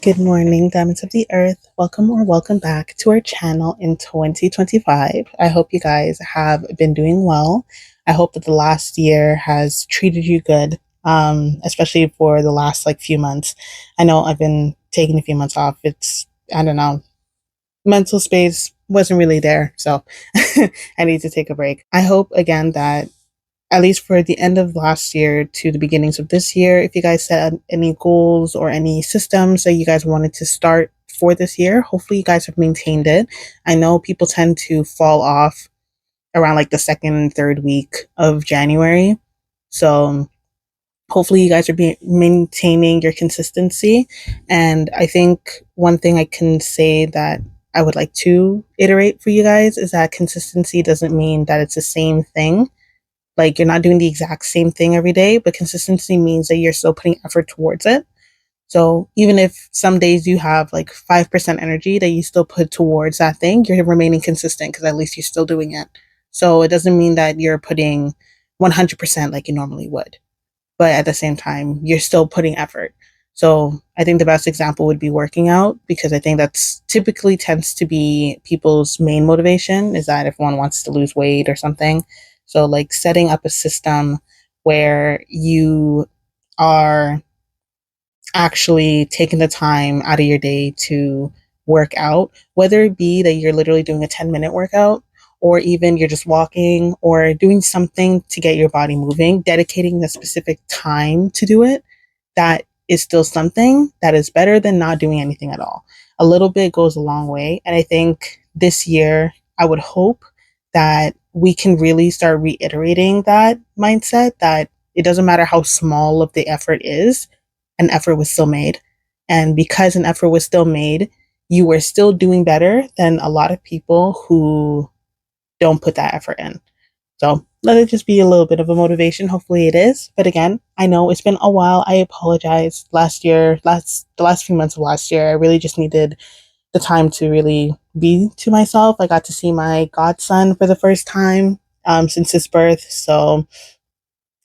Good morning, diamonds of the earth. Welcome or welcome back to our channel in 2025. I hope you guys have been doing well. I hope that the last year has treated you good, especially for the last few months. I know I've been taking a few months off. I don't know, mental space wasn't really there, so I need to take a break. I hope again that at least for the end of last year to the beginnings of this year, if you guys set any goals or any systems that you guys wanted to start for this year, hopefully you guys have maintained it. I know people tend to fall off around the second and third week of January. So hopefully you guys are maintaining your consistency. And I think one thing I can say that I would like to iterate for you guys is that consistency doesn't mean that it's the same thing, you're not doing the exact same thing every day, but consistency means that you're still putting effort towards it. So even if some days you have 5% energy that you still put towards that thing, you're remaining consistent because at least you're still doing it. So it doesn't mean that you're putting 100% like you normally would, but at the same time, you're still putting effort. So I think the best example would be working out, because I think that's typically tends to be people's main motivation, is that if one wants to lose weight or something. So setting up a system where you are actually taking the time out of your day to work out, whether it be that you're literally doing a 10-minute workout, or even you're just walking or doing something to get your body moving, dedicating the specific time to do it, that is still something that is better than not doing anything at all. A little bit goes a long way. And I think this year, I would hope that we can really start reiterating that mindset, that it doesn't matter how small of the effort is, an effort was still made. And because an effort was still made, you were still doing better than a lot of people who don't put that effort in. So let it just be a little bit of a motivation. Hopefully it is. But again, I know it's been a while. I apologize. The last few months of last year, I really just needed the time to really be to myself. I got to see my godson for the first time since his birth. So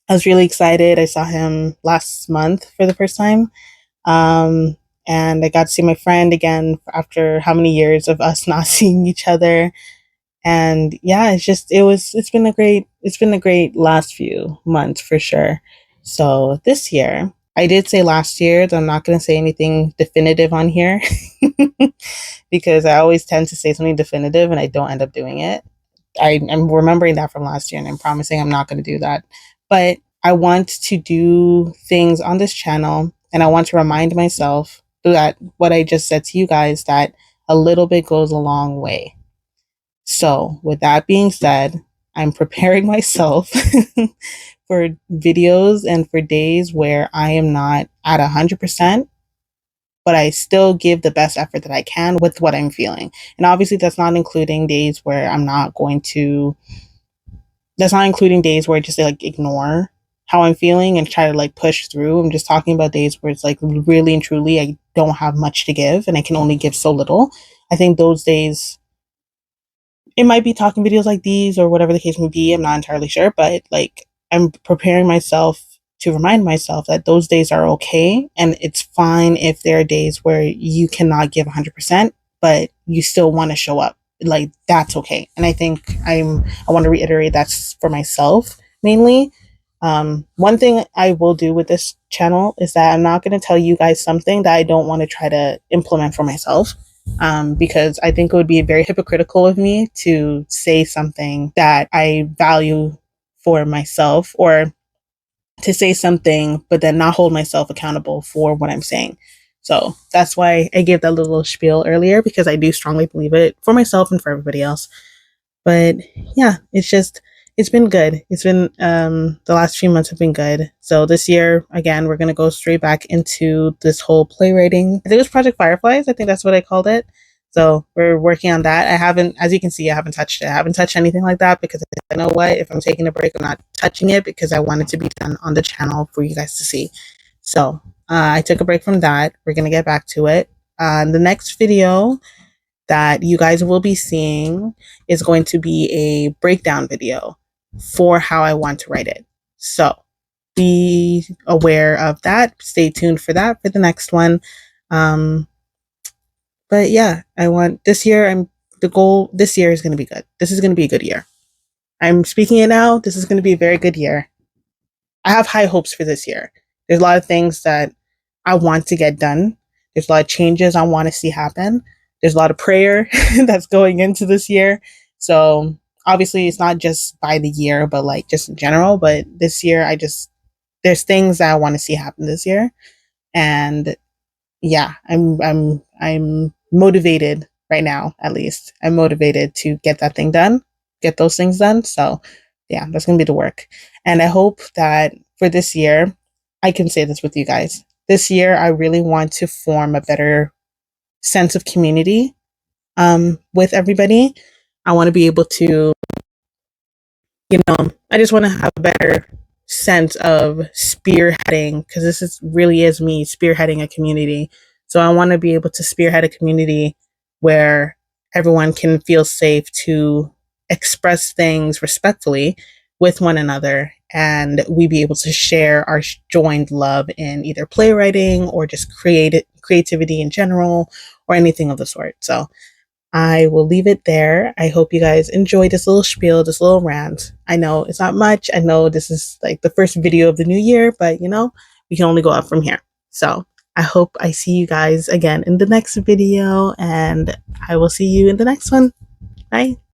I was really excited. I saw him last month for the first time. Um, and I got to see my friend again after how many years of us not seeing each other. And yeah, it's been a great last few months for sure. So this year, I did say last year that I'm not going to say anything definitive on here because I always tend to say something definitive and I don't end up doing it. I'm remembering that from last year and I'm promising I'm not going to do that. But I want to do things on this channel, and I want to remind myself that what I just said to you guys, that a little bit goes a long way. So, with that being said, I'm preparing myself for videos and for days where I am not at 100%, but I still give the best effort that I can with what I'm feeling. And obviously, that's not including days where that's not including days where I just ignore how I'm feeling and try to push through. I'm just talking about days where it's really and truly I don't have much to give and I can only give so little. I think those days, it might be talking videos like these or whatever the case may be. I'm not entirely sure, but I'm preparing myself to remind myself that those days are okay. And it's fine if there are days where you cannot give 100%, but you still want to show up. That's okay. And I think I want to reiterate that's for myself mainly. One thing I will do with this channel is that I'm not going to tell you guys something that I don't want to try to implement for myself, because I think it would be very hypocritical of me to say something that I value for myself, or to say something but then not hold myself accountable for what I'm saying. So that's why I gave that little spiel earlier, because I do strongly believe it for myself and for everybody else. But yeah, it's been good. It's been the last few months have been good. So this year again, we're gonna go straight back into this whole playwriting. I think it was Project Fireflies. I think that's what I called it. So we're working on that. I haven't, as you can see, I haven't touched it. I haven't touched anything like that because I know what, if I'm taking a break, I'm not touching it because I want it to be done on the channel for you guys to see. So I took a break from that. We're gonna get back to it. The next video that you guys will be seeing is going to be a breakdown video for how I want to write it. So be aware of that. Stay tuned for that for the next one. Um, but yeah, I want this year. The goal this year is going to be good. This is going to be a good year. I'm speaking it now. This is going to be a very good year. I have high hopes for this year. There's a lot of things that I want to get done. There's a lot of changes I want to see happen. There's a lot of prayer that's going into this year. So obviously it's not just by the year, but like just in general. But this year there's things that I want to see happen this year. And yeah, I'm motivated right now, at least. I'm motivated to get that thing done, get those things done. So yeah, that's gonna be the work. And I hope that for this year, I can say this with you guys. This year I really want to form a better sense of community with everybody. I want to be able to, I just want to have a better sense of spearheading, because this is really is me spearheading a community. So I want to be able to spearhead a community where everyone can feel safe to express things respectfully with one another, and we be able to share our joined love in either playwriting or just creativity in general, or anything of the sort. So I will leave it there. I hope you guys enjoyed this little spiel, this little rant. I know it's not much. I know this is like the first video of the new year, but we can only go up from here. So I hope I see you guys again in the next video, and I will see you in the next one. Bye.